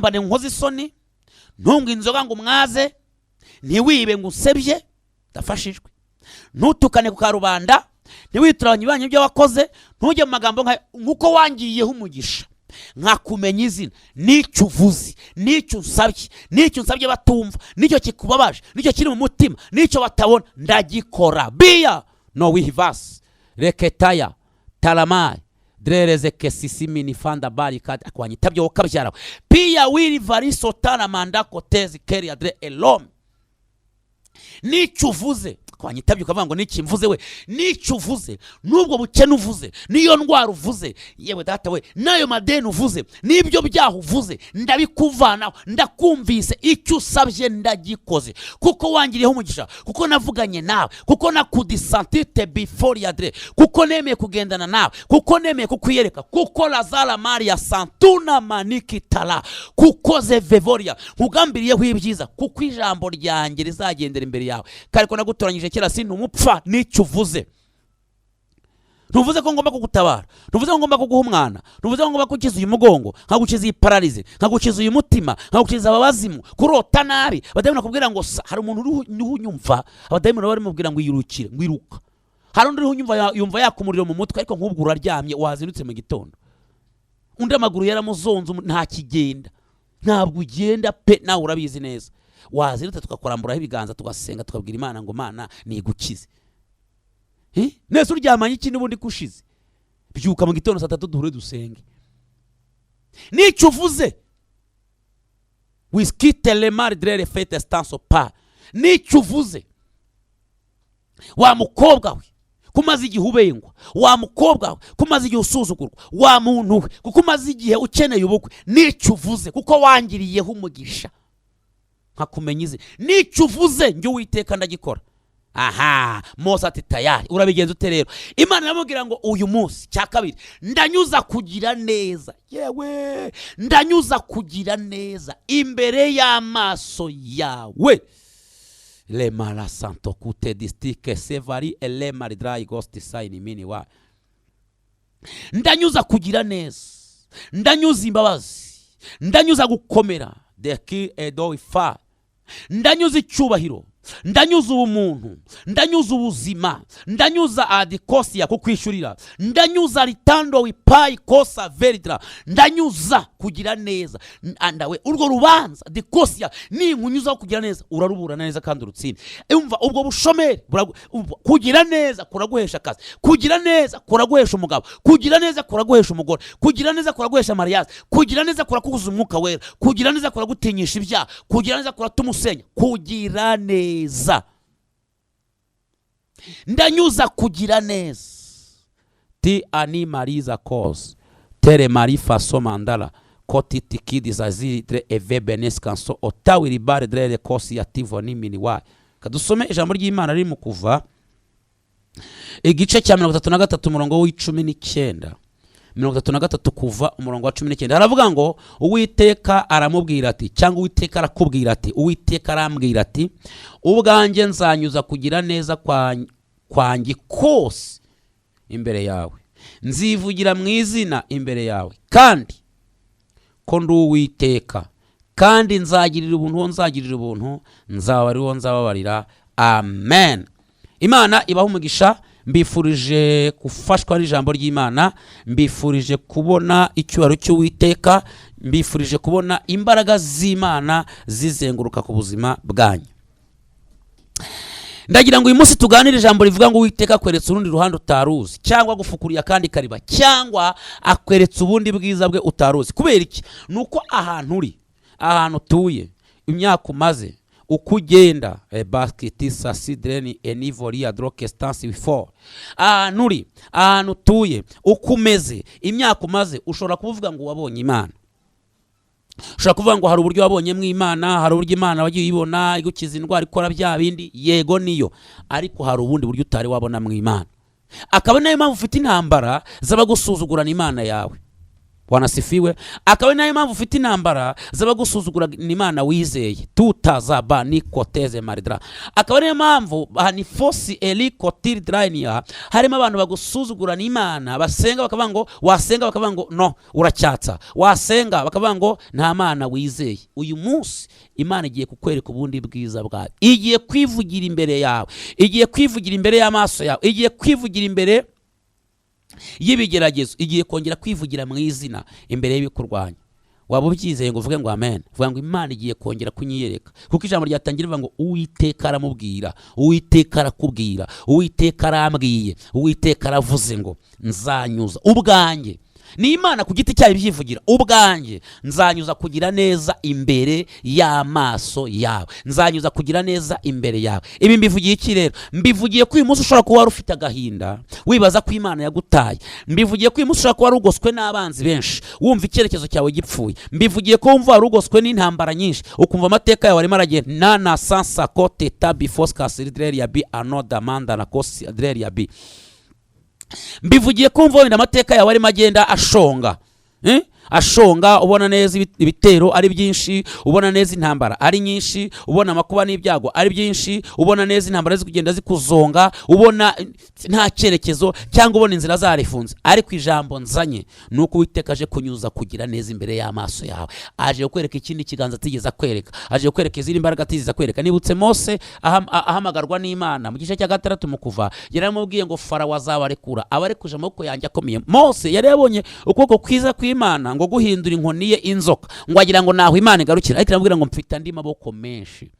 ntukambane nkoze isoni, ntunge inzoga ngo umwaze, ntiwibe ngo usebye, ndafashijwe. Ntutukane ku karubanda, ntiwituranye ibanye ibyo wakoze, ntujye mu magambo nk'uko wangiyeho umugisha, nkakumenya izina, n'icyo uvuze, n'icyo usabye, n'icyo usabye batumva, n'icyo kikubabaje, n'icyo kiri mu mutima, n'icyo batabona, ndagikora. Biya no wihivasi reketaya taramai drereze kesisimi ni fanda bari kadi akwanyitabye wokabyara. Biya wiri variso tana mandako tezi keri adre elom. N'icyo uvuze kwanyitabye ukavuga ngo n'iki mvuze we, n'icyo uvuze, n'ubwo bukene uvuze, n'iyo ndwara uvuze, yewe data we, nayo madeni uvuze, n'ibyo byaho uvuze, ndabikuvanaho, ndakumvise, icyo usabye ndagikoze, kuko wangiriyeho umugisha, kuko navuganye nawe, kuko nakudisantite before yadre, kuko nemeye kugendana nawe, kuko nemeye kukwiyereka, kuko lazara maria santuna maniki tala, kuko zevevoria nkugambiriyeho ibyiza, kuko ijambo ryanjye rizagendera imbere yawe. Kariko nagutoranyije kera sinumupfa, n'icyo uvuze. Ntuvuze ko ngomba kugutabara, ntuvuze ko ngomba kuguha umwana, ntuvuze ko ngomba kukiza uyu mugongo, nkagukiza iyi paralize, nkagukiza uyu mutima, nkagukiza ababazimu, kurota nabi. Abadayimoni nakubwira ngo hari umuntu uri unyumva, abadayimoni bari mubwira ngo yirukire, ngo iruka. Hari undi uri unyumva yumva yakumuriro mu mutwe, ariko nk'ubwo uraryamye wazindutse mu gitondo. Undi amaguru yaramuzonze nta kigenda, ntabwo ugenda pe, nawe urabizi neza. Wazindutse tukakoramburaho ibiganza tugasenga tukabwira Imana ngo Mana nigukize. Nese uryamanye iki n'ubundi kushize, byuka mu gitondo saa 3 duhure dusenge. N'icyo uvuze wiskite le mardre le fete stanso pa, n'icyo uvuze wa mukobwa we kumaze igihe ubengwa, wa mukobwa we kumaze igihe usuzugurwa, wa muntu we kuko umaze igihe ukeneye ubukwe, n'icyo uvuze kuko wangiriyeho umugisha, nkakumenya izi, n'icyo uvuze njye Uwiteka ndagikora. Aha, Mose ati tayari, urabigenza ute rero? Imana iramubwira ngo uyu munsi cya kabiri ndanyuza kugira neza, yewe ndanyuza kugira neza imbere y'amaso yawe. Le mala santo kute distike sevari ele maridrai ghost sign mini wa. Ndanyuza kugira neza, ndanyuza imbabazi, ndanyuza gukomera, de qui edo ifa, ndanyuza icyubahiro, ndanyuza ubumuntu, ndanyuza ubuzima, ndanyuza adikosia kukwishurira, ndanyuza ritando wipai kosa veridra, ndanyuza kugira neza. Andawe urwo rubanza dikosia ni nkunyuza kugira neza, urarubura neza kandi urutsinde. Umva ubwo bushomeri kugira neza kuraguhesha akazi, kugira neza kuraguhesha umugabo, kugira neza kuraguhesha umugore, kugira neza kuraguhesha mariage, kugira neza kurakuguza umwuka wera, kugira neza kuragutinyisha ibyaha, kugira neza kuratumusenya, kugira neza. Ndanyuza kugira neza. Ti ani mariza cause tere marifa somandala koti tikidi zazire evebenes kanso otawiri bare dre kosi yativo ni miniwa. Kadusome ijambo ry'Imana riri mu Kuva igice cya 33 umurongo w'19. 33 Kuva umurongo wa 19 haravuga ngo Uwiteka aramubwira ati, cyangwa Uwiteka arakubwira ati, Uwiteka arambwira ati, ubwanjye nzanyuza kugira neza kwanjye kose imbere yawe, nzivugira mu izina imbere yawe, kandi ko ndi Uwiteka, kandi nzagirira ubuntu, nzagirira ubuntu, nzabarira, nzababarira. Amen. Imana ibaha umugisha. Mbifurije gufashwa n'ijambo ry'Imana, mbifurije kubona icyubahiro cy'Uwiteka, mbifurije kubona imbaraga z'Imana zizenguruka ku buzima bwanyu. Ndagira ngo uyu munsi tuganire ijambo rivuga ngo Uwiteka akweretse urundi ruhande utaruzi, cyangwa gufukuriya kandi kariba, cyangwa akweretse ubundi bwiza bwe utaruzi. Kubera iki? Nuko ahantu uri, ahantu utuye, imyaka umaze, uko ugenda basketi sasidreni enivori adroke stance before, ahantu uri, ahantu utuye, uko umeze, imyaka umaze, ushobora kuvuga ngo wabonye Imana. Ushobora kuvuga ngo hari uburyo wabonyemo Imana, hari uburyo Imana wagiye uyibona igukiza indwara, ikora bya bindi, yego niyo, ariko hari ubundi buryo utari wabona mu Imana. Akaba nayo mpamvu ufite intambara z'abagusuzugurana Imana yawe. wanasifiwe. Akaba ari nayo mpamvu ufite intambara z'abagusuzugura n'Imana wizeye tutazaba nikoteze maridra. Akaba ariyo mpamvu hani fosi elikotiri drainia harimo abantu bagusuzugura n'Imana basenga bakavuga ngo wasenga, bakavuga ngo no uracyatsa, wasenga bakavuga ngo nta Mana wizeye. Uyu munsi Imana igiye kukwereka ubundi bwiza bwawe, igiye kwivugira imbere yawe, igiye kwivugira imbere y'amaso yawe, igiye kwivugira imbere y'ibigeragezo, igiye kongera kwivugira mu izina imbere y'ibikurwanya. Waba ubyizeye ngo uvuge ngo amen, vuga ngo Imana igiye kongera kunyiyereka, kuko ijambo ryatangira rivuga ngo Uwiteka aramubwira, Uwiteka arakubwira, Uwiteka arambwiye, Uwiteka aravuze ngo nzanyuza ubwanjye. Ni Imana ku giti cyayo ibyivugira, ubwanjye nzanyuza kugira neza imbere y'amaso yawe, nzanyuza kugira neza imbere yawe. Ibi mbivugiye iki rero? Mbivugiye ko uyu munsi ushobora kuba wari ufite agahinda wibaza ko Imana yagutaye. Mbivugiye ko uyu munsi ushobora kuba wari ugoswe n'abanzi benshi wumva icyerekezo cyawe gipfuye. Mbivugiye ko wumva wari ugoswe n'intambara nyinshi ukumva amateka yawe arimo aragenda na sansa kote tabi foskas ridreri ya bi anoda manda na kosi ridreri ya bi. Mbivugiye ko wumva wenda amateka yawe arimo agenda ashonga, ashonga, ubona neza ibitero ari byinshi, ubona neza intambara ari nyinshi, ubona amakuba n'ibyago ari byinshi, ubona neza intambara ziri kugenda zikuzonga, ubona nta cyerekezo cyangwa ubona inzira zarifunze. Ariko ijambo nzanye nuko Uwiteka aje kunyuza kugira neza imbere y'amaso yawe, aje kukwereka ikindi kiganza atigeze akwereka, aje kukwereka izindi mbaraga atigeze akwereka. Nibutse Mose ahamagarwa n'Imana mu gice cya 6 mu Kuva, yaramubwiye ngo Farawo azabarekura, abarekuje amaboko yanjye akomeye. Mose yari yabonye ukuboko kwiza kw'Imana ngo guhindura inkoni ye inzoka, ngo agira ngo naho Imana igarukira, ariko iramubwira ngo mfite andi maboko menshi,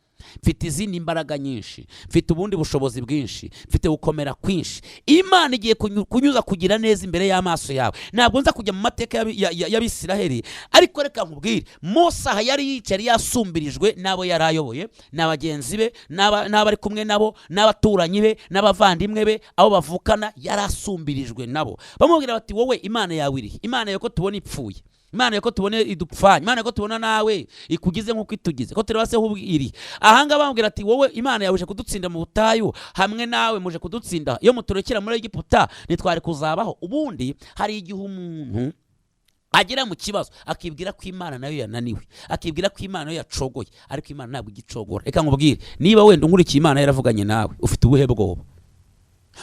mfite izindi mbaraga nyinshi, mfite ubundi bushobozi bwinshi, mfite gukomera kwinshi. Imana igiye kunyuza kugira neza imbere y'amaso yawe. Ntabwo nza kujya mu mateka y'Abisiraheli, ariko reka nkubwire, Mose aha yari yicari yasumbirijwe n'abo yari ayoboye, n'abagenzi be, n'abari kumwe nabo, n'abaturanyi be, n'abavandimwe be, abo bavukana, yari asumbirijwe nabo. Bamubwira bati wowe Imana yawe iri, Imana yuko tubona ipfuye, Imana yuko tubone idupfanye, Imana yuko tubona nawe ikugize nk'uko itugize, ko turabase iri. Ahanga bamubwira ati wowe Imana yawe ije kudutsinda mu butayu, hamwe nawe muje kudutsinda, iyo muturekera muri Egiputa nitwari kuzabaho. Ubundi hari igihe umuntu agera mu kibazo akibwira ko Imana nayo yananiwe, akibwira ko Imana nayo yacogoye, ariko Imana ntabwo igicogora. Reka nkubwire, niba wenda unkurikiye Imana yaravuganye nawe, ufite ubuhe bwoba?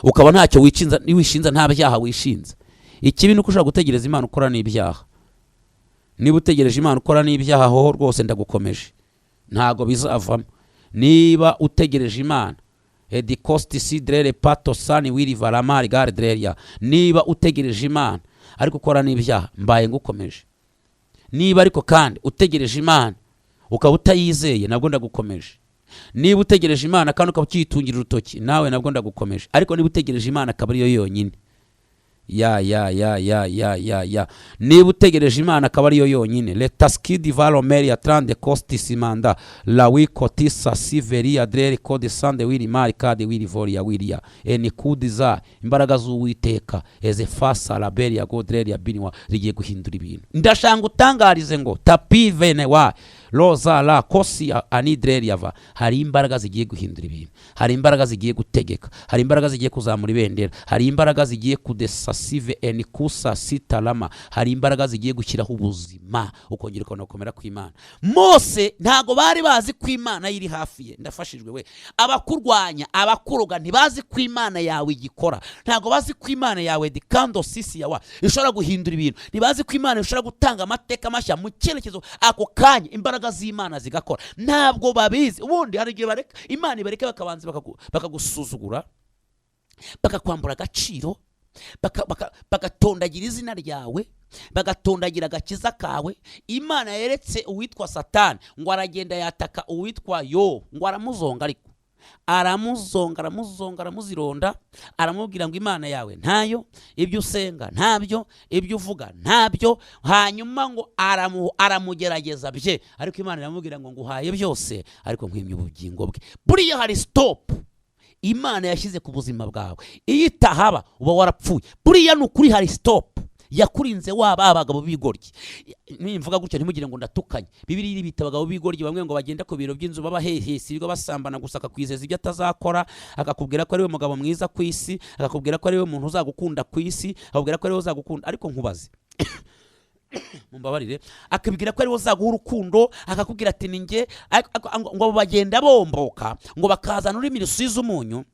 Ukaba ntacyo wishinza, nta byaha wishinza. Ikibi nuko ushobora gutegereza Imana ukora n'ibyaha. Niba utegereje Imana ukora n'ibyaha, ho rwose ndagukomeje, ntago bizavamo. Niba utegereje Imana edikosti sidrere pato sani wiri varamari gardreria, niba utegereje Imana ariko ukora n'ibyaha, mbaye ngukomeje. Niba ariko kandi utegereje Imana ukaba utayizeye, nabwo ndagukomeje. Niba utegereje Imana kandi ukaba ukiyitungira urutoki, nawe nabwo ndagukomeje. Ariko niba utegereje Imana akaba ariyo yonyine, niba utegereje Imana akaba ariyo yonyine, letaskidi valomeri atrande kosti simanda la wikotisa siveri adreri kode sande wiri mari kade wiri voria wiria enikudiza. Imbaraga z'Uwiteka eze fasa laberi ya godreri ya binwa rigiye guhindura ibintu. Ndashanga utangarize ngo tapi vene wa roza la kosi anidreri yava. Hari imbaraga zigiye guhindura ibintu, hari imbaraga zigiye gutegeka, hari imbaraga zigiye kuzamura ibendera, hari imbaraga zigiye kudesa sive enikusa sitalama, hari imbaraga zigiye gushyiraho ubuzima ukongera ukonokomera kw'Imana. Mose ntago bari bazi ko Imana iri hafi ye. Ndafashijwe we. Abakurwanya, abakuroga ntibazi ko Imana yawe igikora, ntago bazi ko Imana yawe dikando sisi yawa ishobora guhindura ibintu, ntibazi ko Imana ishobora gutanga amateka mashya mu cyerekezo ako kanya. Imbaraga z'Imana zigakora, ntabwo babizi. Ubundi hari igihe bareka Imana ibareke bakabanza bakagusuzugura, bakakwambura agaciro, bagatondagira izina ryawe, bagatondagira agakiza kawe. Imana yeretse uwitwa Satani ngo aragenda yataka uwitwa Yobu, ngo aramuzonga, ariko aramuzonga aramuzironda, aramubwira ngo Imana yawe ntayo, ibyo usenga ntabyo, ibyo uvuga ntabyo. Hanyuma ngo aramugerageza bye, ariko Imana iramubwira ngo nguhaye byose, ariko nkwimye ubugingo bwe. Buriya hari stop Imana yashyize ku buzima bwawe, iyo itahaba uba warapfuye. Buriya nukuri hari stop yakurinze waba abagabo b'ibigoryi. Nimvuga gutyo ntimugire ngo ndatukanye. Bibiliya iribita abagabo b'ibigoryi bamwe ngo bagenda ku biro by'inzu babahehesi bigo basambana gusa, akakwizeza ibyo atazakora, akakubwira ko ari we mugabo mwiza ku isi, akakubwira ko ari we muntu uzagukunda ku isi, akakubwira ko ari we uzagukunda. Ariko nkubaze mumbabarire, akabwira ko ari uzaguha urukundo, akakubwira ati ninjye, ngo bagenda bomboka, ngo bakazana ururimi rusize umunyu,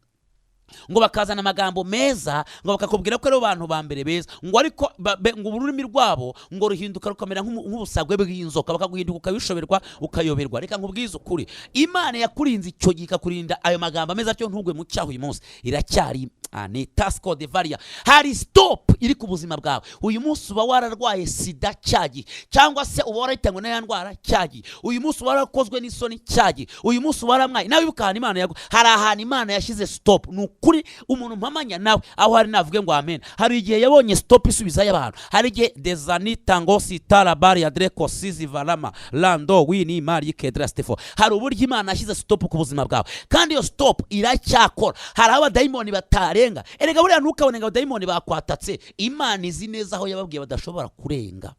ngo bakazana amagambo meza, ngo bakakubwira ko ari abantu ba mbere beza, ngo ariko ngo ururimi rwabo ngo ruhinduka rukamera nk'ubusagwe bw'inzoka, bakaguhinduka ukabishoberwa ukayoberwa. Reka nkubwize ukuri, Imana yakurinze icyo gihe ikakurinda ayo magambo meza, cyo ntugwe mu cyaha uyu munsi iracyari ni tasco de varia. Hari stop iri ku buzima bwawe uyu munsi. Uba wararwaye sida cyagi, cyangwa se uba warahitanywe n'aya ndwara cyagi, uyu munsi uba warakozwe n'isoni cyagi, uyu munsi uba waramwaye nawe. Ibuka ahantu Imana hari ahantu Imana yashyize stop. Ni ukuri umuntu mpamanya nawe aho hari navuge ngo amen. Hari igihe yabonye stop isubizayo abantu, hari igihe dezanita ngo sitara bari adreko sizi valama lando wini mari kedra stefo. Hari uburyo Imana yashyize stop ku buzima bwawe, kandi iyo stop iracyakora. Hari abadayimoni batarenga. Erega buriya ntukabone ngo abadayimoni bakwatatse, Imana izi neza aho yababwiye badashobora kurenga.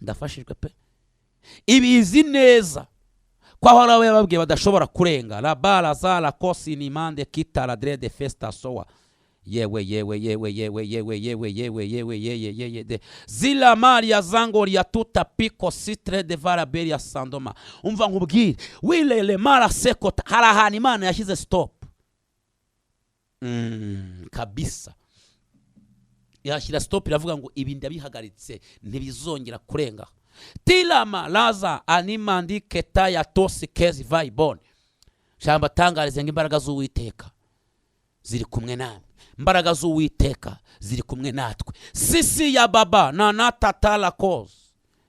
Ndafashijwe pe, ibizi neza ko aho rawe yababwiye badashobora kurenga. La bala za la kosi ni mande kitara drede festa soa. Yewe zila maria zangori ya tuta piko sitre de varaberia sandoma. Umva nkubwire, wilele mara sekota. Hari ahantu Imana yashyize stop kabisa. Yashyira stop, iravuga ngo ibi ndabihagaritse, ntibizongera kurenga. Tilama laza animandi keta ya tosi kezi vaibone. Shamba tangarize ngo imbaraga z'Uwiteka ziri kumwe namwe, imbaraga z'Uwiteka ziri kumwe natwe. Sisi ya baba na natatala koz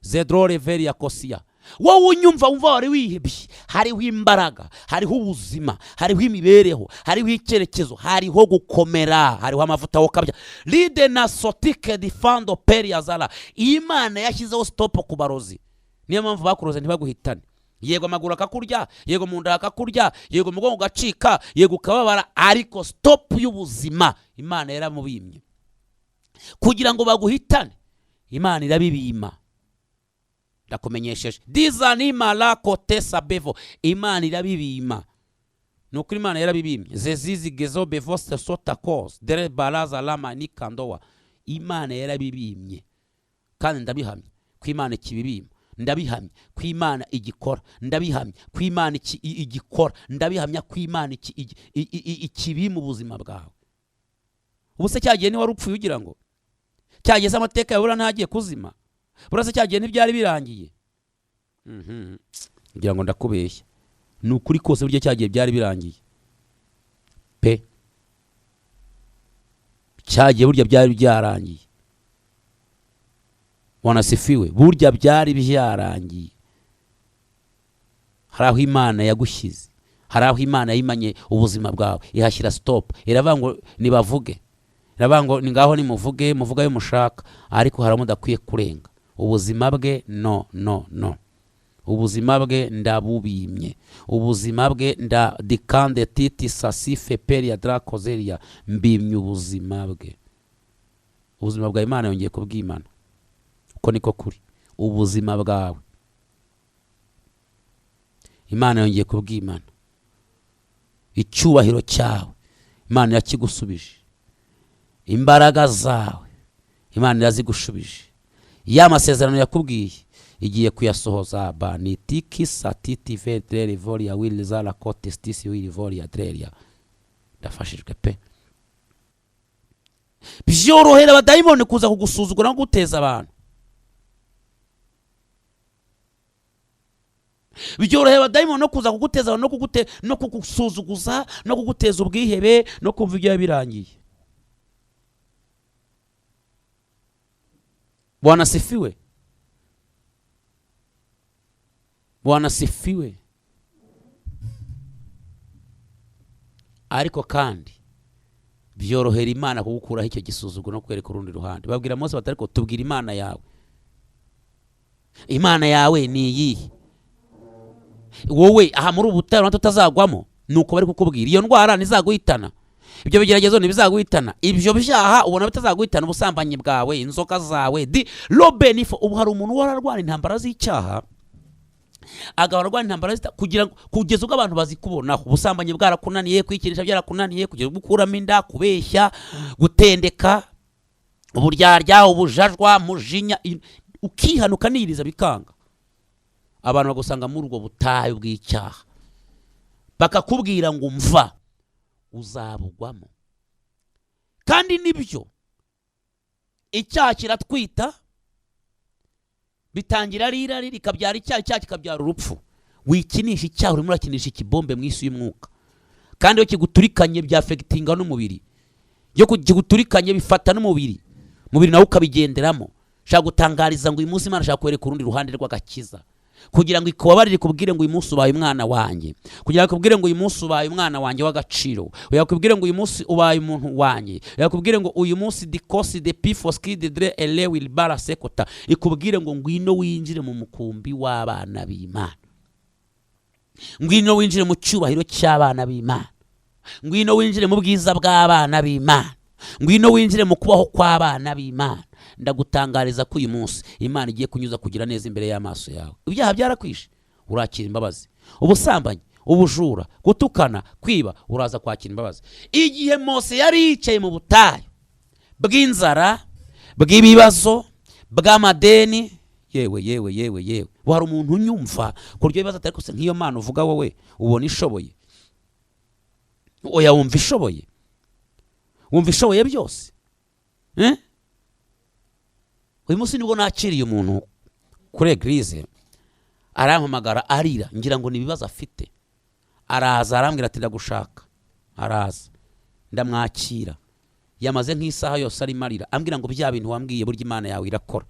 zedrore veri ya kosia. Wowe unyumva wumva wari wihebye, hariho imbaraga, hariho ubuzima, hariho imibereho, hariho icyerekezo, hariho gukomera, hariho amavuta wo kabya. Lide na sotike difando peri azala. Imana yashyizeho stop ku barozi. Niyo mpamvu bakuroze ntibaguhitane. Yego amaguru akakurya, yego mu nda akakurya, yego umugongo ugacika, yego ukababara, ariko stop y'ubuzima Imana yaramubimye. Kugira ngo baguhitane Imana irabibima. Ndakumenyesheje dizani malako tesa bevo, Imana irabibima. Nuko Imana yarabibimye. Zezizi gezo bevoste sota cause dere balaza lama nikandowa. Imana yarabibimye, kandi ndabihamye ko Imana ikibibima. Ndabihamye ko Imana igikora, ndabihamye ko Imana igikora, ndabihamya ko Imana ikibi mu buzima bwawe. Ubuse cyagiye ni wari upfuye ugira ngo cyagiye se amateka yabura ntagiye kuzima, burase cyagiye ntibyari birangiye. Ngira ngo ndakubeshya, ni ukuri kose buryo cyagiye byari birangiye pe, cyagiye burya byari byarangiye. Wanasifiwe, burya byari byarangiye. Hari aho Imana yagushyize, hari aho Imana yimanye ubuzima bwawe, ihashyira stop. Iravuga ngo nibavuge, iravuga ngo ningaho nimuvuge, muvuga yo mushaka, ariko hari mudakwiye kurenga. Ubuzima bwe no. Ubuzima bwe ndabubimye, ubuzima bwe dikande titi sasife peria drakozeria. Mbimye ubuzima bwe. Ubuzima bwa Imana yongeye kubwimana. Uko niko kuri. Ubuzima bwawe Imana yongeye kubwimana. Icyubahiro cyawe Imana yakigusubije, imbaraga zawe Imana irazigushubije. Ya masezerano yakubwiye igiye kuyasohoza. Ba nitiki satiti vedre voria will zala kotestisi will voria dreria. Ndafashijwe pe. Byorohera abadayimoni kuza kugusuzugura no guteza abantu. Byorohera abadayimoni no kuza kuguteza no kugusuzuguza no kuguteza ubwihebe no kumva ibyo birangiye. Bwana sifiwe. Bwana sifiwe. Ariko kandi byorohera Imana kugukuraho icyo gisuzuguro no kwereka urundi ruhande. Babwira Mose batari ko tubwira Imana yawe. Imana yawe ni iyihe? Wowe aha muri ubutaro tutazagwamo, nuko bari kukubwira iyo ndwara nizaguhitana, ibyo bigeragezo nibizaguhitana, ibyo byaha ubona bitazaguhitana, ubusambanyi bwawe, inzoka zawe di lobenifo. Ubu hari umuntu wararwana intambara z'icyaha, agabarwa intambara kugira kugeza ubwo abantu bazikubonaho. Ubusambanyi bwarakunaniye, kwikirisha byarakunaniye, kugeza gukuramo inda, kubeshya, gutendeka, uburyarya, ubujajwa, mujinya, ukihana ukaniriza bikanga, abantu bagusanga muri ubwo butayu bw'icyaha bakakubwira ngo mva uzabugwamo. Kandi nibyo icyaha kiratwita, bitangira rirari rikabyara icyaha, icyaha kikabyara urupfu. Wikinisha icyaha urimo urakinisha ikibombe mu isi y'umwuka, kandi iyo kiguturikanye byafegitinga n'umubiri, iyo kiguturikanye bifata n'umubiri, umubiri nawe ukabigenderamo. Shaka gutangariza ngo uyu munsi Imana ashaka kwereka urundi ruhande rw'agakiza, kugira ngo ikubabarire kubwire ngo uyu munsi ubaye umwana wanjye, kugira ngo kubwire ngo uyu munsi ubaye umwana wanjye w'agaciro, yakubwire ngo uyu munsi ubaye umuntu wanjye, yakubwire ngo uyu munsi dikosi de pifos kid dre ele will bara sekota, ikubwire ngo ngwino winjire mu mukumbi w'abana b'Imana, ngwino winjire mu cyubahiro cy'abana b'Imana, ngwino winjire mu bwiza bw'abana b'Imana, ngwino winjire mu kubaho kw'abana b'Imana. Ndagutangariza ko uyu munsi Imana igiye kunyuza kugira neza imbere y'amaso yawe. Ibyaha byarakwishe, urakira imbabazi. Ubusambanyi, ubujura, gutukana, kwiba, uraza kwakira imbabazi. Igihe Mose yari yicaye mu butayu bw'inzara, bw'ibibazo, bw'amadeni, yewe wari umuntu unyumva kuryo bibazo atari kose nk'iyo Mana uvuga wowe ubona ishoboye. Oya, wumva ishoboye, wumva ishoboye byose. Uyu munsi nibwo nakiriye umuntu kuri eglise, arampamagara arira, ngira ngo ni ibibazo afite. Araza arambwira ati ndagushaka, araza ndamwakira, yamaze nk'isaha yose ari marira, ambwira ngo bya bintu wambwiye burya Imana yawe irakora,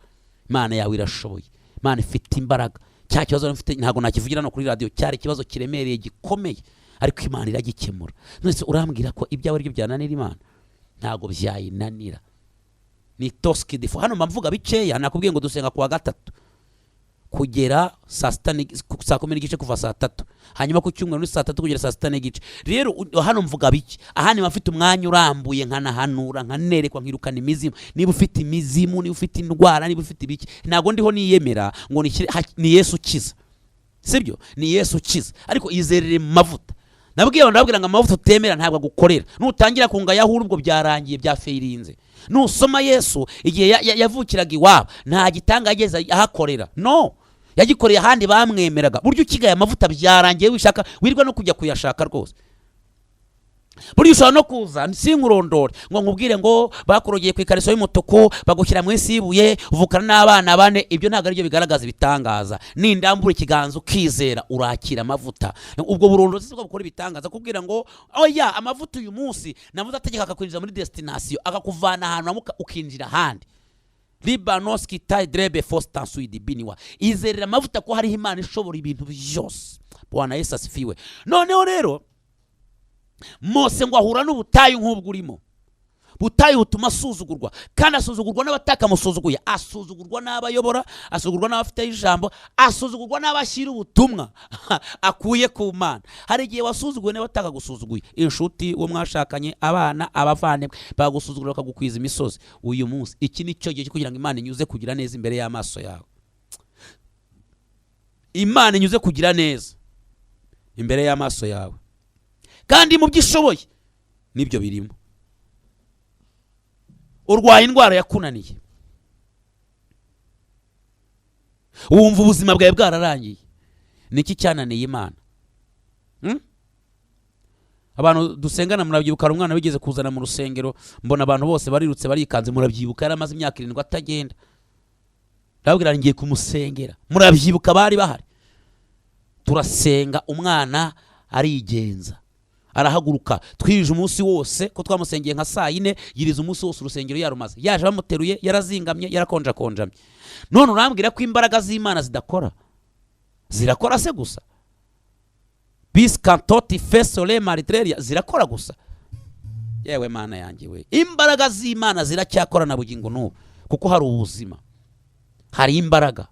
Imana yawe irashoboye, Imana ifite imbaraga. Cya kibazo mfite ntago nakivugira no kuri radio, cyari ikibazo kiremereye gikomeye, ariko Imana iragikemura. None urambwira ko ibyawe aribyo byananira Imana? Ntago byayinanira. Ni toski defo. Hano mvuga bikeya, nakubwiye ngo dusenga kuwa gatatu kugera saa 10 kuva saa 3, hanyuma ku cyumweru ni saa 3 kugera saa 6. Rero hano mvuga bike, ahani mafite umwanya urambuye nkanahanura, nkanerekwa, nkirukana imizimu. Niba ufite imizimu, niba ufite indwara, niba ufite bike, ntago ndiho niyemera ngo ni Yesu ukiza, sibyo? Ni Yesu ukiza, ariko izerere mu mavuta. Nabwiye abantu babwira ngo amavuta utemera ntabwo agukorera. Nutangira kungayahura ubwo byarangiye, byafeirinze. Nusoma Yesu igihe yavukiraga iwabo nta gitanga ageza ahakorera, no, yagikoreye ahandi bamwemeraga. Buryo ukigaye amavuta byarangiye, wishaka wirwa no kujya kuyashaka rwose. Buryo ushobora no kuza sinkurondore ngo nkubwire ngo bakorogeye ku ikariso y'umutuku bagushyira mu isi yibuye uvukana n'abana bane. Ibyo ntabwo ari byo bigaragaza ibitangaza. Nindambura ikiganza ukizera urakira amavuta. Ubwo burondozi bwo bukora ibitangaza kubwira ngo oya, amavuta uyu munsi navuze ategeka akakwinjiza muri destination, akakuvana ahantu ukinjira ahandi. Libanoski tai drebe fostan suidi biniwa. Izerera amavuta ko hari Imana ishobora ibintu byose. Bwana Yesu asifiwe. Noneho rero Mose ngo ahura n'ubutayu nk'ubwo urimo. Butayu butuma asuzugurwa, kandi asuzugurwa n'abatakamusuzuguye, asuzugurwa n'abayobora, asuzugurwa n'abafite ijambo, asuzugurwa n'abashyira ubutumwa akuye ku Mana. Hari igihe wasuzuguwe n'abatakagusuzuguye, inshuti, uwo mwashakanye, abana, abavandimwe, bagusuzugura bakagukwiza imisozi. Uyu munsi iki ni cyo gihe kugira ngo Imana inyuze kugira neza imbere y'amaso yawe. Imana inyuze kugira neza imbere y'amaso yawe, kandi mu byishoboye nibyo birimo. Urwaye indwara yakunaniye, wumva ubuzima bwawe bwararangiye, niki cyananiye Imana? Abantu dusengana murabyibuka, umwana wigeze kuzana mu rusengero, mbona abantu bose barirutse barikanze, murabyibuka, yaramaze imyaka 7 atagenda. Ndabwira ngiye kumusengera, murabyibuka bari bahari. Turasenga, umwana arigenza, arahaguruka, twirije umunsi wose ko twamusengeye nka saa 4, yiriza umunsi wose urusengero yarumaze, yaje bamuteruye, yarazingamye, yarakonjakonjamye. None urambwira ko imbaraga z'Imana zidakora? Zirakora se gusa? Biskantoti fesole maritreria zirakora gusa? Yewe Mana yanjye we, imbaraga z'Imana ziracyakora na bugingo n'ubu, kuko hari ubuzima, hari imbaraga,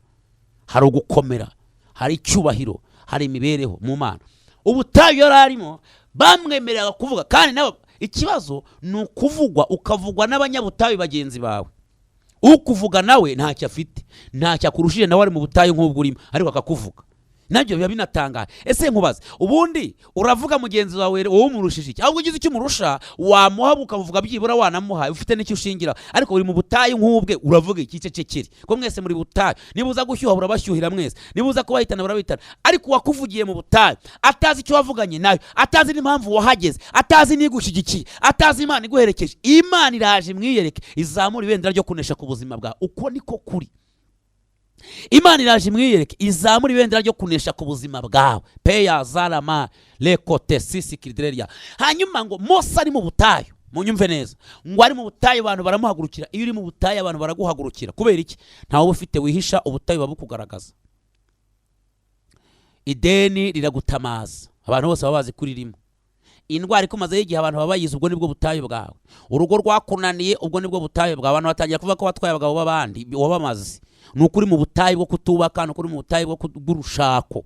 hari ugukomera, hari icyubahiro, hari imibereho mu Mana. Ubutayu yararimo bamwemerera kuvuga, kandi nawe ikibazo ni ukuvugwa, ukavugwa n'abanyabutayu bagenzi bawe. Ukuvuga nawe ntacyo afite, ntacyo akurushije, nawe ari mu butayu nk'ubwo urimo, ariko akakuvuga. nabyo biba binatangaje. Ese nkubaze, ubundi uravuga mugenzi wawe wowe umurushije iki? Ahubwo ugize icyo umurusha wamuha ukavuga byibura wanamuha ufite n'icyo ushingira, ariko uri mu butayu nk'ubwe uravuga iki cecekeri ko mwese muri butayu. Nibuza gushyuha urabashyuhira mwese, nibuza ko bahitana barabitana, ariko wakuvugiye mu butayu atazi icyo wavuganye nayo, atazi n'impamvu wahageze, atazi n'igushyigikiye, atazi Imana iguherekeje. Imana iraje mwiyereke, izamura ibendera ryo kunesha ku buzima bwawe. Uko niko kuri. Imana iraje mwiyereke, izamura ibendera ryo kunesha ku buzima bwawe. Peya zalama lekote sisi kiridereria. Hanyuma ngo Mose ari mu butayu, munyumve neza, ngo ari mu butayu abantu baramuhagurukira. Iyo uri mu butayu abantu baraguhagurukira. Kubera iki? Ntawe ufite wihisha, ubutayu babukugaragaza. Ideni riragutamaza, abantu bose baba bazi kuri rimwe. Indwara ikumaze igihe abantu babayize, ubwo nibwo butayu bwawe. Urugo rwakunaniye, ubwo nibwo butayu bwawe. Abantu batangira kuvuga ko watwaye abagabo b'abandi wabamaze. Nukuri mu butayu bwo kutubaka, nukuri mu butayu bwo kurushako.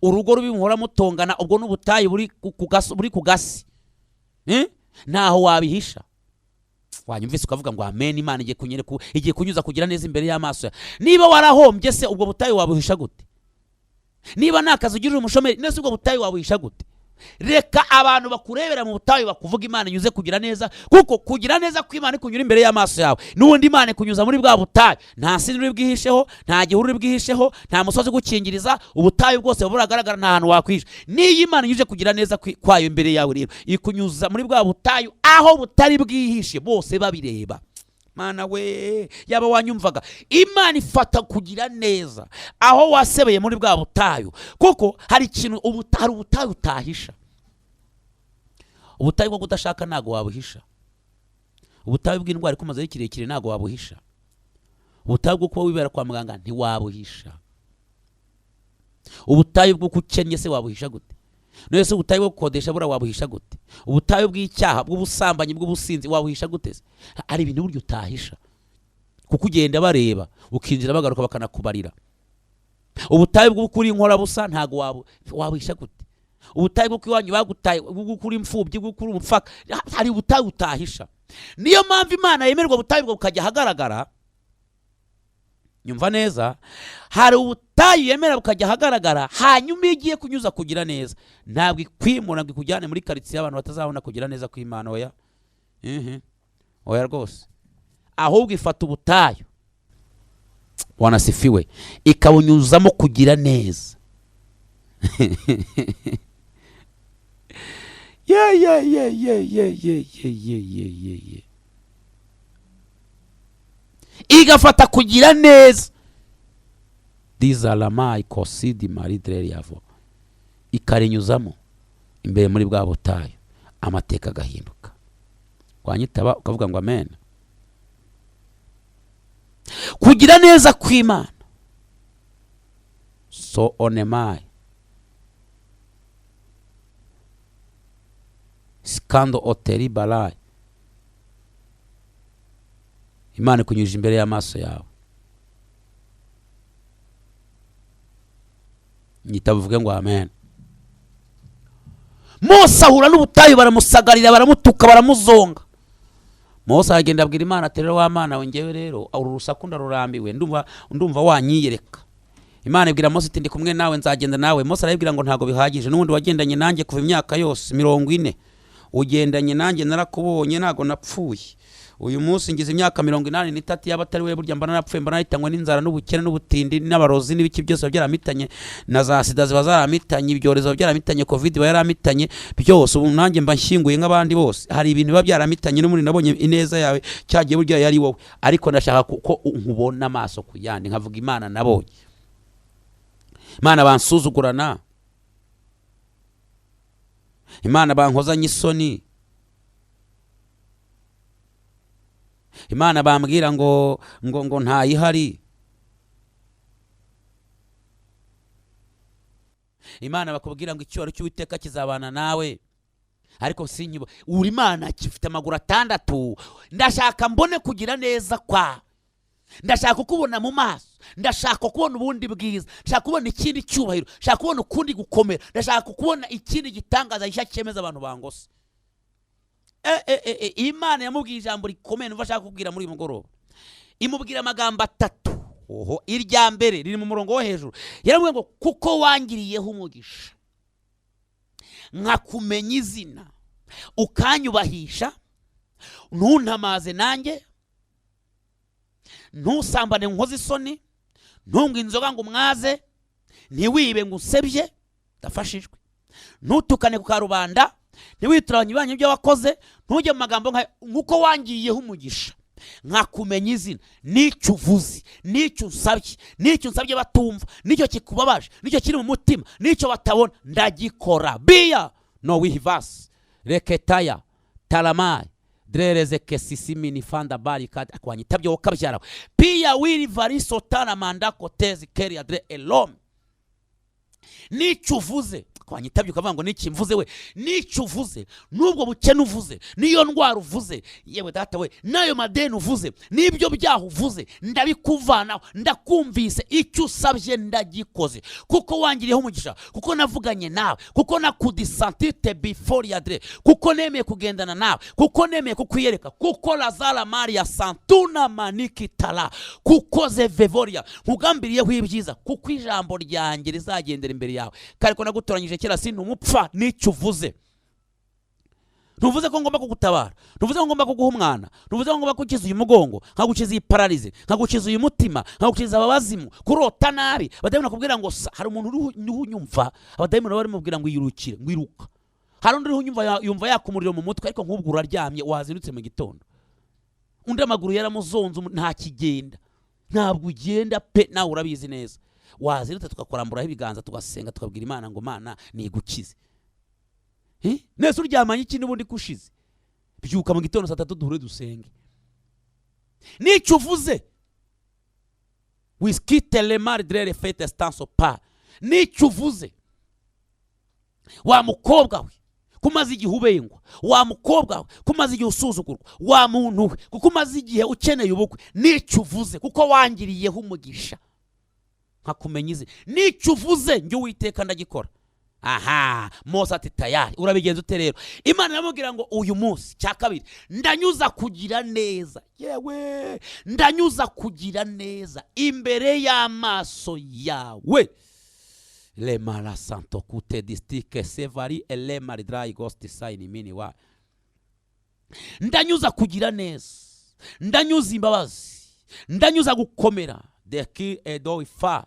Urugo rubimuhora mutongana, ubwo n'ubutayu buri kugasi. Naho wabihisha. Wanyumvise ukavuga ngo amen, Imana igiye kunyuza kugira neza imbere y'amaso. Niba warahombye se ubwo butayu wabuhisha gute? Niba nakazi ugirira umushomeri, nese ubwo butayu wabuhisha gute? Reka abantu bakurebera mu butayu bakuvuga Imana inyuze kugira neza, kuko kugira neza kw'Imana kunyura imbere y'amaso yawe. N'ubundi Imana kunyuza muri bwa butayu, nta sindi uri bwihisheho, nta gihuru uri bwihisheho, nta musozi gukingiriza. Ubutayu bwose buragaragara, nta hantu wakwisha. Niyo Imana inyuze kugira neza kwayo imbere yawe, rero ikunyuza muri bwa butayu aho butari bwihishe, bose babireba. Mana we, yaba wanyumvaga, Imana ifata kugira neza aho wasebeye muri bwa butayu, kuko hari ikintu ubutayu utahisha. Ubutayu bwo kudashaka ntago wabuhisha. Ubutayu bw'indwara ikumaze kirekire ntago wabuhisha. Ubutayu bwo kuba wibera kwa muganga ntiwabuhisha. Ubutayu bwo kukennye se wabuhisha gute? Nese ubutayu bwo gukodesha bura wabuhisha gute? Ubutayu bw'icyaha, bw'ubusambanyi, bw'ubusinzi wabuhisha gute? Ari ibintu buryo utahisha, kuko ugenda bareba, ukinjira bagaruka bakanakubarira. Ubutayu bwo kuri inkora busa ntago wabuhisha gute? Ubutayu bwo kwiwanyu bagutaye, bwo kuri imfubyi, bwo kuri umupfaka, hari ubutayu utahisha. Niyo mpamvu Imana yemerwa ubutayu bwo kujya hagaragara. Nyumva neza, hari ubutayu yemera bukajya hagaragara, hanyuma igiye kunyuza kugira neza. Ntabwo ikwimura ngo ikujyane muri karitsiye abantu batazabona kugira neza kw'Imana. Oya, oya rwose. Ahubwo ifata ubutayu, wanasifiwe, ikabunyuzamo kugira neza. Igafata kugira neza. Dizalama ikosidi maridre yavo, ikarinyuzamo imbere muri bwa butayu, amateka gahinduka. Wanyitaba ukavuga ngo amen. Kugira neza kw'Imana, so onemai skando oteri balai, Imana kunyuje imbere y'amaso yawe. Nyitavuge ngo amen. Mose ahura n'ubutayu, baramusagarira, baramutuka, baramuzonga. Mose agenda abwira Imana ati rero wa Mana we, ngewe rero uru rusaku ndarurambiwe, ndumva wanyiyereka. Imana ibwira Mose iti ndi kumwe nawe, nzagenda nawe. Mose arabwira ngo ntago bihagije, n'ubundi wagendanye nanjye kuva imyaka yose 40. Ugendanye nanjye narakubonye, ntago napfuye. Uyu munsi ngize imyaka 83, yaba atari we burya mbana napfuye, mbana nahitanywe n'inzara n'ubukene n'ubutindi n'abarozi n'ibiki byose byaramitanye, na za sida ziba zaramitanye, ibyorezo byaramitanye, covid yaramitanye byose. Ubu nanjye mba nshyinguye nk'abandi bose. Hari ibintu biba byaramitanye, n'umuri nabonye ineza yawe cyagiye burya yari wowe, ariko ndashaka ko nkubona amaso kuyandi, nkavuga Imana nabonye. Imana bansuzugurana, Imana bankozanye isoni, Imana bambwira ngo ntayihari, Imana bakubwira ngo icyoro cy'Uwiteka kizabana nawe, ariko sinyibo. Uri Imana kifite amaguru 6. Ndashaka mbone kugira neza kwa, ndashaka kubona mu maso, ndashaka kubona ubundi bwiza, ndashaka kubona ikindi cyubahiro, ndashaka kubona ukundi gukomera, ndashaka kubona ikindi gitangaza gisha cyemeza abantu bangose. Imana yamubwiye ijambo rikomeye numva ashaka kubwira muri uyu mugoroba. Imubwira amagambo 3 oho irya mbere riri mu murongo wo hejuru yaravuga ngo kuko wangiriyeho umugisha nkakumenya izina ukanyubahisha ntuntamaze nanjye ntusambane nkoze isoni ntungwe inzoga ngo umwaze ntiwibe ngo usebye ndafashijwe ntutukane ku karubanda ntiwituranye ibyanyu ibyo wakoze ntujye mu magambo nk'uko wangiriyeho umugisha nkakumenya izina n'icyo uvuze n'icyo usabye batumva n'icyo kikubabaje n'icyo kiri mu mutima n'icyo batabona ndagikora biya no wihivasi reketaya taramai drereze kesisimi ni fanda bari kad akwanyitabye wokabyarawe biya wiri variso taramanda kotezi keri adre elom n'icyo uvuze kwanyitabye ukavuga ngo n'iki mvuze we n'icyo uvuze n'ubwo bukene uvuze n'iyo ndwara uvuze yewe data we n'ayo madeni uvuze n'ibyo byaha uvuze ndabikuvanaho ndakumvise icyo usabye ndagikoze kuko wangiriyeho umugisha kuko navuganye nawe kuko nakudisantite before yadre kuko nemeye kugendana nawe kuko nemeye kukwiyereka kuko lazara maria santuna manikitala kuko zevevoria nkugambiriyeho ibyiza kuko ijambo ryanjye rizagendera imbere yawe kariko nagutoranyije kera sindi umupfa n'icyo uvuze ntuvuze ko ngomba kugutabara ntuvuze ko ngomba kuguha umwana ntuvuze ko ngomba kukiza uyu mugongo nkagukiza iyi paralize nkagukiza uyu mutima nkagukiza ababazimu kurota nabi abadayimoni bakubwira ngo hari umuntu uriho unyumva abadayimoni bari mubwira ngo yirukire ngo iruka hari undi uriho unyumva yumva yakumuriro mu mutwe ariko nk'ubwo uraryamye wazindutse mu gitondo undi amaguru yaramuzonze nta kigenda ntabwo ugenda pe nawe urabizi neza wazirutse tugakoramburaho ibiganza tugasenga tukabwira Imana ngo Mana nigukize nese uryamanye iki n'ubundi kushize byuka mu gitondo 3 duhure dusenge n'icyo uvuze wiskite le mardre le fete stanso pa n'icyo uvuze wa mukobwa we kumaze igihe ubengwa wa mukobwa we kumaze igihe usuzugurwa wa muntu we kuko umaze igihe ukeneye ubukwe n'icyo uvuze kuko wangiriyeho umugisha nkakumenya izi n'icyo uvuze njye Uwiteka ndagikora aha Mose ati tayari urabigenza ute rero Imana iramubwira ngo uyu munsi cya kabiri ndanyuza kugira neza yewe ndanyuza kugira neza imbere y'amaso yawe le mala santo kute distike sevari ele maridrai ghost sign mini wa ndanyuza kugira neza ndanyuza imbabazi ndanyuza gukomera de qui edo ifa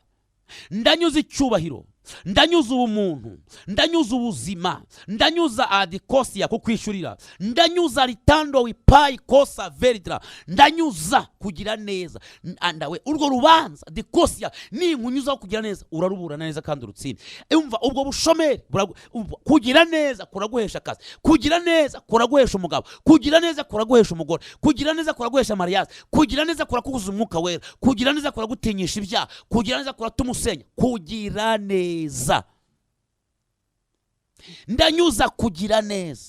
ndanyuza icyubahiro ndanyuza ubumuntu ndanyuza ubuzima ndanyuza adikosia kukwishurira ndanyuza ritando wipai kosa veridra ndanyuza kugira neza andawe urwo rubanza dikosia ni nkunyuza kugira neza uraruburana neza kandi urutsinde umva ubwo bushomeri kugira neza kuraguhesha akazi kugira neza kuraguhesha umugabo kugira neza kuraguhesha umugore kugira neza kuraguhesha mariage kugira neza kurakuguza umwuka wera kugira neza kuragutinyisha ibyaha kugira neza kuratumusenya kugira neza ndanyuza kugira neza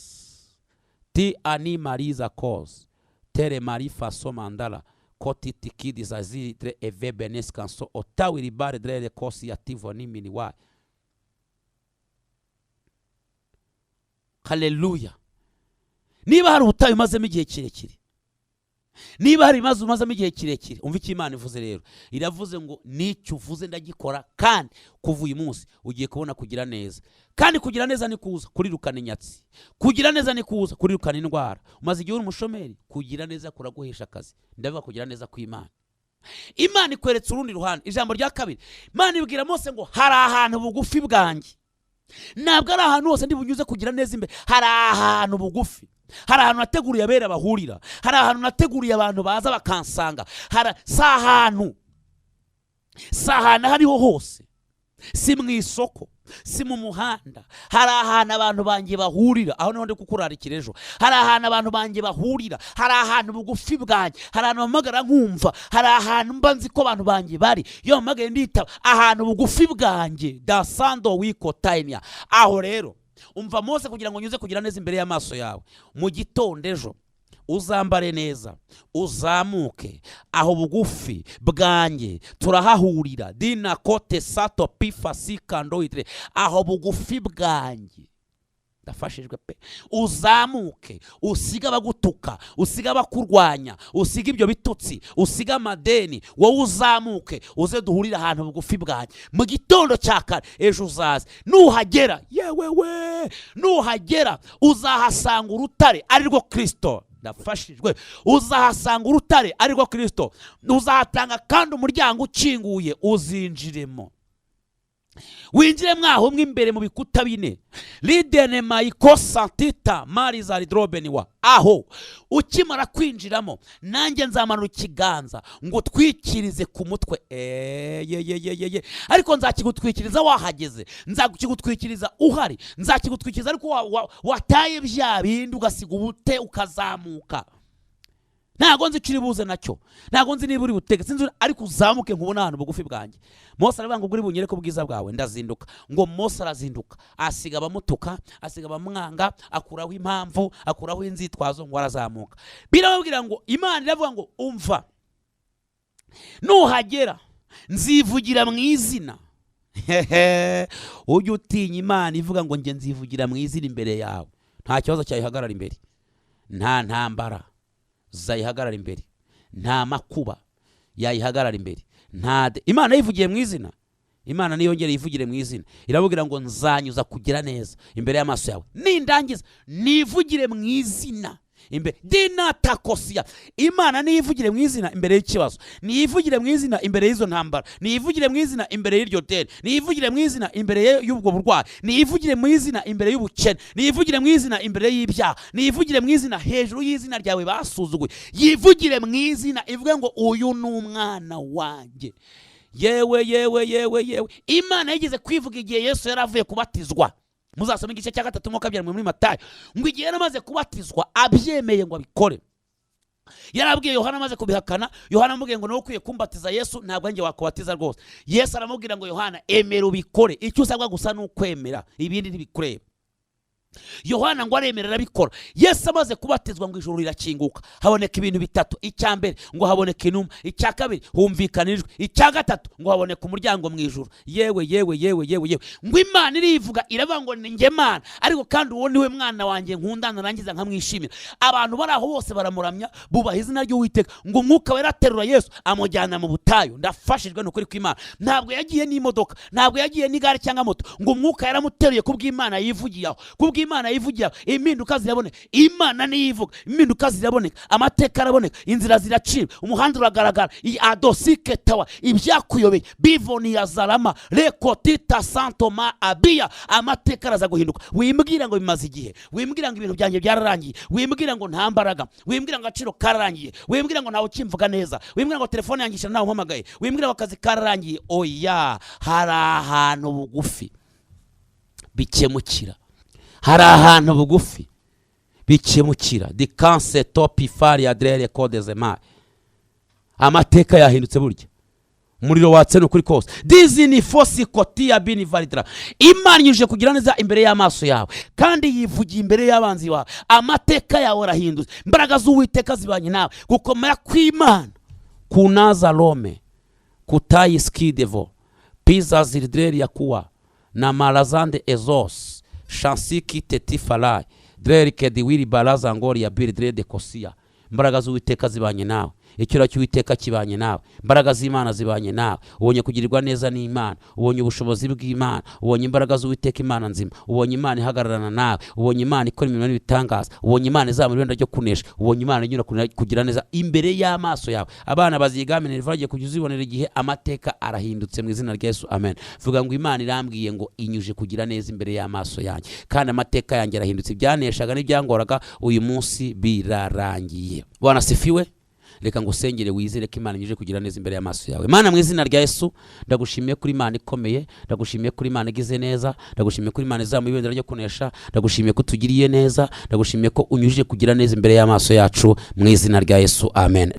ti animaliza cause tere marifa somandala koti tikidi zaziri tre eve benes kanso otawiri bare dre kosi yativo ni miniwa haleluya niba hari ubutayu mazemo igihe kirekire niba hari ibibazo umazemo igihe kirekire umva icyo Imana ivuze rero iravuze ngo n'icyo uvuze ndagikora kandi kuva uyu munsi ugiye kubona kugira neza kandi kugira neza ni kuza kurirukana inyatsi kugira neza ni kuza kurirukana indwara umaze igihe uri umushomeri kugira neza kuraguhesha akazi ndavuga kugira neza kw'Imana Imana ikweretse urundi ruhande ijambo rya kabiri Imana ibwira Mose ngo hari ahantu bugufi bwanjye ntabwo ari ahantu hose ndi bunyuze kugira neza imbere hari ahantu bugufi hari ahantu nateguriye abera bahurira hari ahantu nateguriye abantu baza bakansanga si ahantu hariho hose si mu isoko si mu muhanda hari ahantu abantu banjye bahurira aho niho ndi kukurarikira ejo hari ahantu abantu banjye bahurira hari ahantu bugufi bwanjye hari ahantu mpamagara nkumva hari ahantu mba nzi ko abantu banjye bari iyo mpamagaye nditaba ahantu bugufi bwanjye dasando wikotainia aho rero umva Mose kugira ngo nyuze kugira neza imbere y'amaso yawe mu gitondo ejo uzambare neza uzamuke aho bugufi bwanjye turahahurira dina kote sato pifa sikando itre aho bugufi bwanjye ndafashijwe pe. Uzamuke usiga abagutuka, usiga abakurwanya, usiga ibyo bitutsi, usiga amadeni, wowe uzamuke uze duhurira ahantu bugufi bwanjye mu gitondo cya kare. Ejo uzaze, nuhagera yewewe, nuhagera uzahasanga urutare ari rwo Kristo. Ndafashijwe. Uzahasanga urutare ari rwo Kristo. Uzahatanga kandi umuryango ukinguye, uzinjiremo. Winjire mwaho mwe imbere mu bikuta bine. Lidene maiko santita mariza ridrobeniwa. Aho ukimara kwinjiramo nanjye nzamanura ikiganza ngo twikirize ku mutwe. Ariko nzakigutwikiriza wahageze, nzakigutwikiriza uhari, nzakigutwikiriza ariko wataye bya bindi ugasiga ubute ukazamuka. Ntago nzi kiri buze nacyo, ntago nzi niba uri butege, sinzi, ariko uzamuke nkubona ahantu bugufi bwanjye. Mose aravuga ngo uri bunyereke ubwiza bwawe. Ndazinduka. Ngo Mose arazinduka, asiga abamutuka, asiga abamwanga, akuraho impamvu, akuraho inzitwazo, ngo arazamuka. Birababwira ngo Imana iravuga ngo umva, nuhagera nzivugira mu izina. Ujye utinya Imana ivuga ngo nge nzivugira mu izina imbere yawe. Nta kibazo cyayihagarara imbere, nta ntambara zayihagarara imbere, nta makuba yayihagarara imbere. Imana yivugiye mu izina. Imana niyongere yivugire mu izina. Irababwira ngo nzanyuza kugira neza imbere y'amaso yawe. Nindangiza nivugire mu izina imbere dinatakosia. Imana niyivugire mu izina imbere y'ikibazo, niyivugire mu izina imbere y'izo ntambara, niyivugire mu izina imbere y'iryo deni, niyivugire mu izina imbere y'ubwo burwayi, niyivugire mu izina imbere y'ubukene, niyivugire mu izina imbere y'ibyaha, niyivugire mu izina hejuru y'izina ryawe basuzuguye. Yivugire mu izina ivuge ngo uyu ni umwana wanjye. Yewe Imana yigeze kwivuga igihe Yesu yaravuye kubatizwa. Muzasoma igice cya 3 nk'uko byari muri Matayo, ngo igihe yaramaze kubatizwa abyemeye ngo abikore. Yarabwiye Yohana amaze kubihakana, Yohana amubwiye ngo ukwiye kumbatiza Yesu, ntabwo njye wakubatiza rwose. Yesu aramubwira ngo Yohana, emera ubikore, icyo usabwa gusa n'ukwemera, ibindi ntibikureba. Yohana ngo aremerera bikora. Yesu amaze kubatizwa ngo ijuru rirakinguka, haboneka ibintu bitatu. Icya mbere ngo haboneka inuma, icya kabiri humvikanijwe, icya gatatu ngo haboneka umuryango mu ijuru. Yewe ngo Imana irivuga, iravuga ngo ni nge Mana, ariko kandi uwo niwe mwana wanjye nkunda narangiza nkamwishimira. Abantu bari aho bose baramuramya, bubaha izina ry'Uwiteka. Ngo Umwuka Wera aterura Yesu amujyana mu butayu. Ndafashijwe n'ukuri kw'Imana. Ntabwo yagiye n'imodoka, ntabwo yagiye n'igare cyangwa moto, ngo Umwuka yaramuteruye kubw'Imana yivugiyeho. Imana yivugira, impinduka ziraboneka. Imana niyivuga, impinduka ziraboneka, amateka araboneka, inzira ziracira, umuhanda uragaragara. Adosike tawa ibyakuyobeye bivoni ya zarama rekotita santoma abiya, amateka araza guhinduka. Wimbwira ngo bimaze igihe, wimbwira ngo ibintu byanjye byararangiye, wimbwira ngo nta mbaraga, wimbwira ngo agaciro kararangiye, wimbwira ngo ntawe ukimvuga neza, wimbwira ngo telefone yangisha nawe umpamagaye, wimbwira ngo akazi kararangiye. Oya, hari ahantu bugufi bikemukira, hari ahantu bugufi bikemukira. Dikanse topi fari adrere kodezema. Amateka yahindutse burya, umuriro watse n'ukuri kose. Dizini fosi kotia bini validra. Imana inyujije kugira neza imbere y'amaso yawe, kandi yivugiye imbere y'abanzi bawe. Amateka yawe arahindutse, imbaraga z'Uwiteka zibanye nawe. Gukomera kw'Imana kunaza Rome kutayi skidevo pizza zirdreri yakuwa na marazande ezos shansiki tetifalai drerike diwiri baraza ngori ya birdre de kosia. Imbaraga z'Uwiteka zibanye nawe, icyura cy'Uwiteka kibanye nawe, imbaraga z'Imana zibanye nawe. Ubonye kugirirwa neza n'Imana, ubonye ubushobozi bw'Imana, ubonye imbaraga z'Uwiteka Imana nzima, ubonye Imana ihagararana nawe, ubonye Imana ikora imirimo n'ibitangaza, ubonye Imana izamura ibenda ryo kunesha, ubonye Imana inyura kugira neza imbere y'amaso yawe. Abana bazigamene bagiye kujya uzibonera igihe amateka arahindutse mu izina rya Yesu, amen. Vuga ngo Imana irambwiye ngo inyuje kugira neza imbere y'amaso yanjye, kandi amateka yanjye arahindutse. Ibyaneshaga n'ibyangoraga uyu munsi birarangiye. Bwana sifiwe. Reka ngusengere wizere ko Imana inyuje kugira neza imbere y'amaso yawe. Mana, mu izina rya Yesu ndagushimiye kuri Imana ikomeye, ndagushimiye kuri Imana igize neza, ndagushimiye kuri Imana izamuye ibendera ryo kunesha, ndagushimiye ko tugiriye neza, ndagushimiye ko unyujije kugira neza imbere y'amaso yacu mu izina rya Yesu, amen.